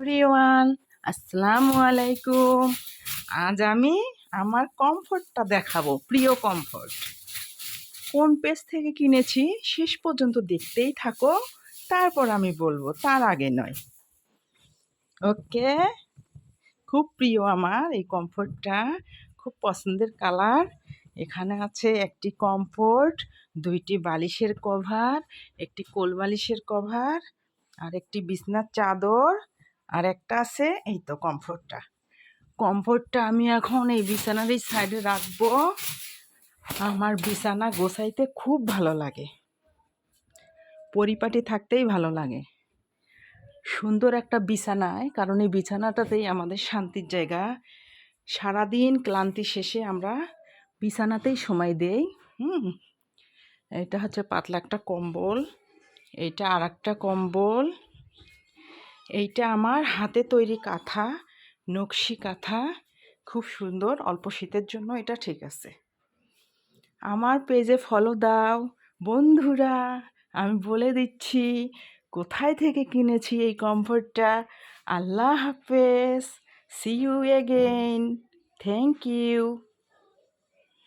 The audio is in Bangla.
প্রিয়ান, আসসালামু আলাইকুম। আজ আমি আমার কমফোর্টটা দেখাবো। প্রিয় কমফোর্ট কোন পেজ থেকে কিনেছি শেষ পর্যন্ত দেখতেই থাকো, তারপর আমি বলবো, তার আগে নয়। ওকে, খুব প্রিয় আমার এই কমফোর্টটা, খুব পছন্দের কালার। এখানে আছে একটি কমফোর্ট, দুইটি বালিশের কভার, একটি কোল বালিশের কভার, আর একটি বিছনার চাদর, আর একটা আছে এই তো কমফোর্টটা আমি এখন এই বিছানার এই সাইডে রাখবো। আমার বিছানা গোছাইতে খুব ভালো লাগে, পরিপাটি থাকতেই ভালো লাগে। সুন্দর একটা বিছানায়, কারণ এই বিছানাটাতেই আমাদের শান্তির জায়গা। সারাদিন ক্লান্তি শেষে আমরা বিছানাতেই সময় দেই। এটা হচ্ছে পাতলা একটা কম্বল, এইটা আর একটা কম্বল, এইটা আমার হাতে তৈরি কাঁথা, নকশি কাঁথা, খুব সুন্দর। অল্প শীতের জন্য এটা ঠিক আছে। আমার পেজে ফলো দাও বন্ধুরা। আমি বলে দিচ্ছি কোথায় থেকে কিনেছি এই কমফোর্টটা। আল্লাহ হাফেজ, see you again, thank you.